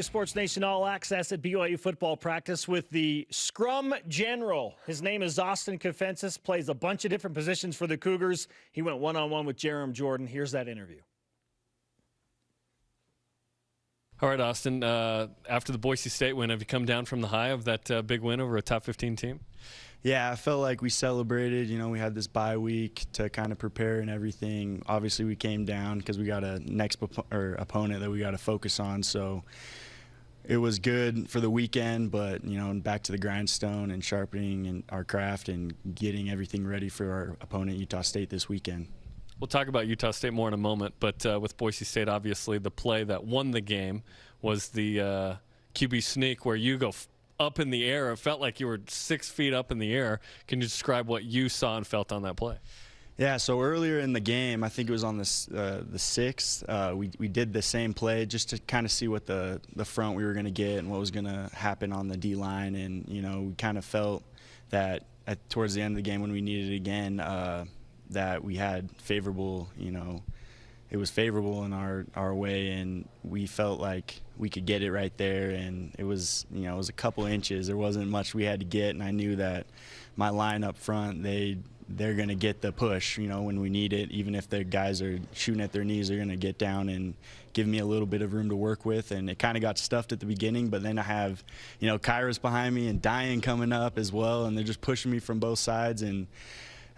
BYU Sports Nation All Access at BYU football practice with the scrum general. His name is Austin Kafentzis, plays a bunch of different positions for the Cougars. He went one-on-one with Jarom Jordan. Here's that interview. All right, Austin, after the Boise State win, have you come down from the high of that big win over a top 15 team? Yeah, I felt like we celebrated. You know, we had this bye week to kind of prepare and everything. Obviously, we came down because we got a next opponent that we got to focus on. So it was good for the weekend, but, you know, back to the grindstone and sharpening our craft and getting everything ready for our opponent, Utah State, this weekend. We'll talk about Utah State more in a moment, but with Boise State, obviously, the play that won the game was the QB sneak where you go up in the air. It felt like you were 6 feet up in the air. Can you describe what you saw and felt on that play? Yeah, so earlier in the game, I think it was on the 6th, we did the same play just to kind of see what the front we were going to get and what was going to happen on the D-line. And, you know, we kind of felt that towards the end of the game when we needed it again, that we had favorable, you know, it was favorable in our way, and we felt like we could get it right there. And it was, you know, it was a couple inches. There wasn't much we had to get, and I knew that my line up front, they're going to get the push, you know, when we need it. Even if the guys are shooting at their knees, they're going to get down and give me a little bit of room to work with. And it kind of got stuffed at the beginning, but then I have, you know, Kairos behind me and Diane coming up as well, and they're just pushing me from both sides. And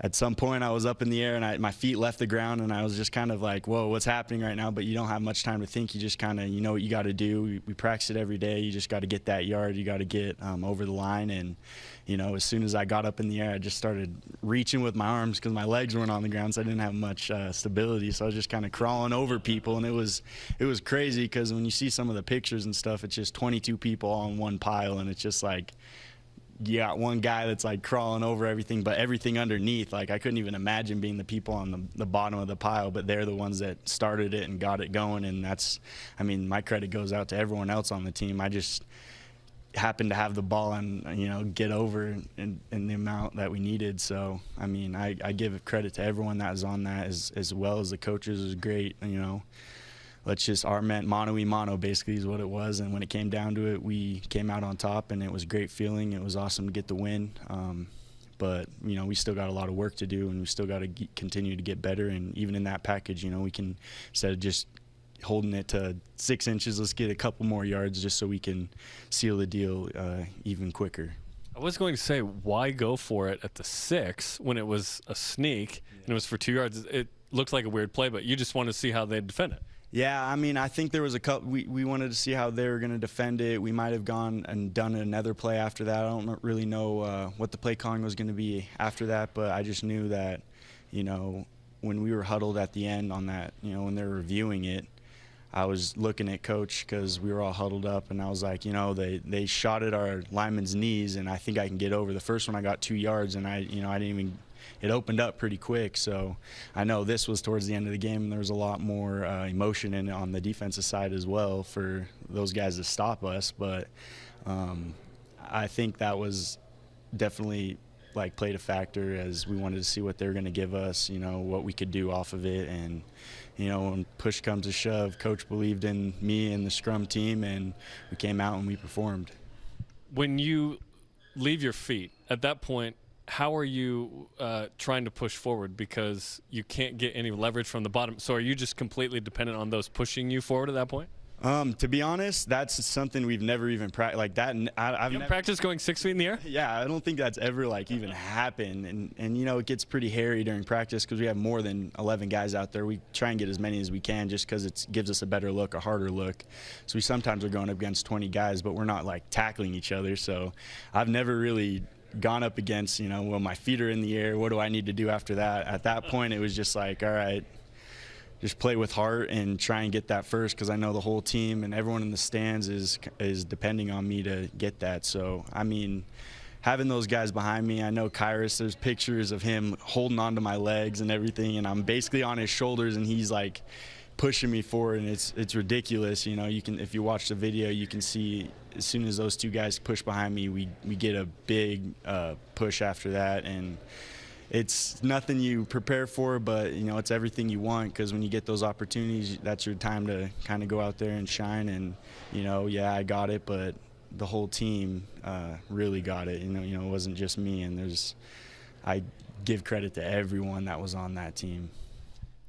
at some point I was up in the air and my feet left the ground, and I was just kind of like, whoa, what's happening right now? But you don't have much time to think. You just kind of, you know what you got to do. We practice it every day. You just got to get that yard. You got to get over the line. And, you know, as soon as I got up in the air, I just started reaching with my arms because my legs weren't on the ground, so I didn't have much stability. So I was just kind of crawling over people, and it was crazy because when you see some of the pictures and stuff, it's just 22 people on one pile, and it's just like, you got one guy that's like crawling over everything, but everything underneath, like I couldn't even imagine being the people on the bottom of the pile, but they're the ones that started it and got it going. And that's, I mean, my credit goes out to everyone else on the team. I just happened to have the ball and, you know, get over in the amount that we needed. So, I mean, I give credit to everyone that was on that as well as the coaches. It was great, you know. Our mano y mano basically is what it was, and when it came down to it, we came out on top, and it was a great feeling. It was awesome to get the win, but you know, we still got a lot of work to do, and we still got to continue to get better. And even in that package, you know, we can, instead of just holding it to 6 inches, let's get a couple more yards just so we can seal the deal even quicker. I was going to say, why go for it at the 6 when it was a sneak and it was for 2 yards? It looked like a weird play, but you just wanted to see how they'd defend it. Yeah, I mean, I think there was a couple. We wanted to see how they were going to defend it. We might have gone and done another play after that. I don't really know what the play calling was going to be after that, but I just knew that, you know, when we were huddled at the end on that, you know, when they were reviewing it, I was looking at Coach because we were all huddled up, and I was like, you know, they shot at our lineman's knees, and I think I can get over. The first one I got 2 yards, and I didn't even. It opened up pretty quick, so I know this was towards the end of the game, and there was a lot more emotion in it on the defensive side as well for those guys to stop us. But I think that was definitely like played a factor, as we wanted to see what they were going to give us, you know, what we could do off of it. And you know, when push comes to shove, Coach believed in me and the scrum team, and we came out and we performed. When you leave your feet at that point, how are you trying to push forward, because you can't get any leverage from the bottom? So are you just completely dependent on those pushing you forward at that point? To be honest, that's something we've never even practiced like that. I've never practiced going 6 feet in the air. Yeah, I don't think that's ever like even happened. And you know, it gets pretty hairy during practice because we have more than 11 guys out there. We try and get as many as we can just because it gives us a better look, a harder look. So we sometimes are going up against 20 guys, but we're not like tackling each other. So I've never really gone up against, you know, well, my feet are in the air, what do I need to do after that? At that point, it was just like, all right, just play with heart and try and get that first, because I know the whole team and everyone in the stands is depending on me to get that. So, I mean, having those guys behind me, I know Kairos, there's pictures of him holding onto my legs and everything, and I'm basically on his shoulders, and he's like pushing me forward, and it's ridiculous. You know, you can, if you watch the video, you can see as soon as those two guys push behind me, we get a big push after that. And it's nothing you prepare for, but it's everything you want, because when you get those opportunities, that's your time to kind of go out there and shine. And yeah, I got it, but the whole team really got it. It wasn't just me, and I give credit to everyone that was on that team.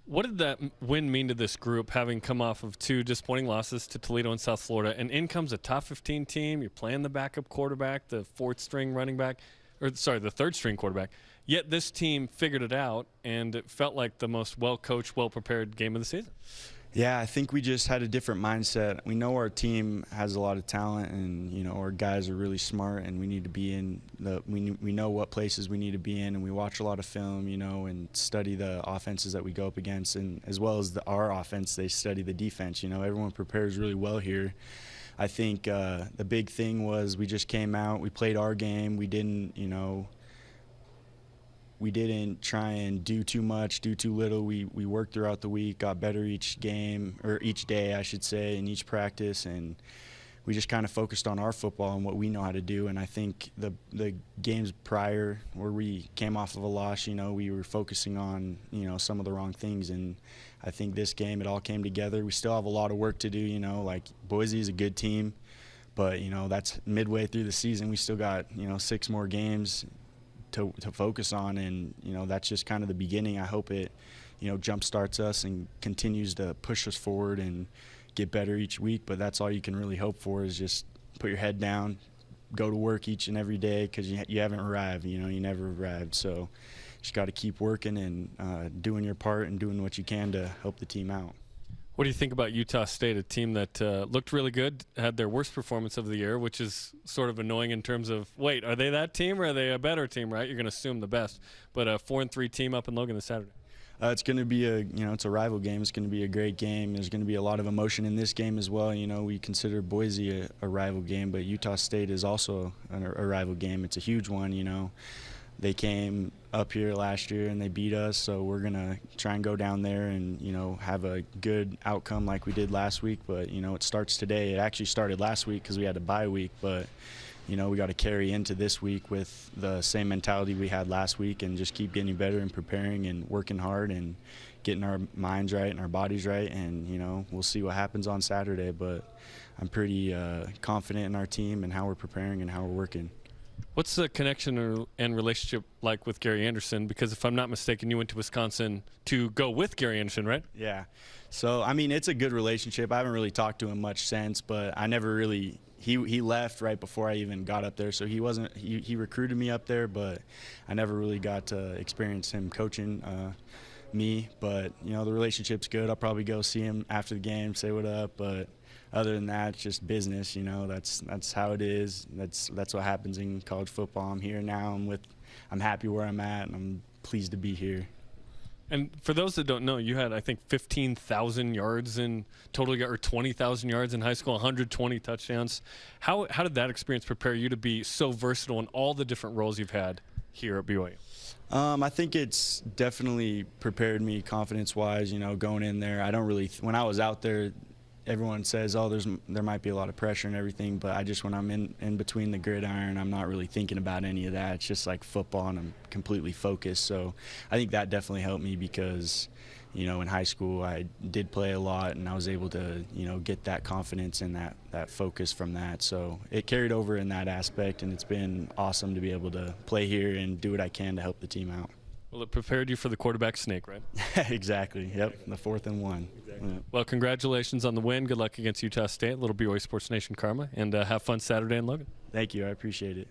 What did that win mean to this group, having come off of 2 disappointing losses to Toledo and South Florida, and in comes a top 15 team? You're playing the backup quarterback, the fourth-string running back, the third-string quarterback. Yet this team figured it out, and it felt like the most well-coached, well-prepared game of the season. Yeah, I think we just had a different mindset. We know our team has a lot of talent, and our guys are really smart, and we need to be in we know what places we need to be in, and we watch a lot of film, and study the offenses that we go up against, and as well as our offense, they study the defense. Everyone prepares really well here. I think the big thing was we just came out, we played our game, we didn't try and do too much, do too little. We worked throughout the week, got better each game, or each day, I should say, in each practice, and we just kind of focused on our football and what we know how to do. And I think the games prior, where we came off of a loss, we were focusing on, some of the wrong things. And I think this game, it all came together. We still have a lot of work to do, like Boise is a good team, but, that's midway through the season. We still got, 6 more games to focus on, and that's just kind of the beginning. I hope it jump starts us and continues to push us forward and get better each week, but that's all you can really hope for, is just put your head down, go to work each and every day, because you haven't arrived. You never arrived, so just got to keep working and doing your part and doing what you can to help the team out. What do you think about Utah State, a team that looked really good, had their worst performance of the year, which is sort of annoying in terms of, wait, are they that team or are they a better team, right? You're going to assume the best. But a 4-3 team up in Logan this Saturday. It's going to be it's a rival game. It's going to be a great game. There's going to be a lot of emotion in this game as well. We consider Boise a rival game, but Utah State is also a rival game. It's a huge one. They came up here last year and they beat us, so we're going to try and go down there and, have a good outcome like we did last week. But, it starts today. It actually started last week because we had a bye week, but, we got to carry into this week with the same mentality we had last week and just keep getting better and preparing and working hard and getting our minds right and our bodies right. And, we'll see what happens on Saturday, but I'm pretty confident in our team and how we're preparing and how we're working. What's the connection and relationship like with Gary Anderson? Because if I'm not mistaken, you went to Wisconsin to go with Gary Anderson, right? Yeah. So, it's a good relationship. I haven't really talked to him much since, but I never really – he left right before I even got up there. So he recruited me up there, but I never really got to experience him coaching me. But, the relationship's good. I'll probably go see him after the game, say what up, but – other than that, it's just business. That's how it is. That's what happens in college football. I'm here now. I'm happy where I'm at, and I'm pleased to be here. And for those that don't know, you had, I think, 15,000 yards in total, or 20,000 yards in high school, 120 touchdowns. How did that experience prepare you to be so versatile in all the different roles you've had here at BYU? I think it's definitely prepared me confidence-wise. Going in there, when I was out there, everyone says, there might be a lot of pressure and everything, but when I'm in between the gridiron, I'm not really thinking about any of that. It's just like football, and I'm completely focused. So I think that definitely helped me because, in high school I did play a lot, and I was able to, get that confidence and that focus from that. So it carried over in that aspect, and it's been awesome to be able to play here and do what I can to help the team out. Well, it prepared you for the quarterback sneak, right? Exactly. Yep. The 4th and 1. Exactly. Yeah. Well, congratulations on the win. Good luck against Utah State. A little BYU Sports Nation karma, and have fun Saturday in Logan. Thank you. I appreciate it.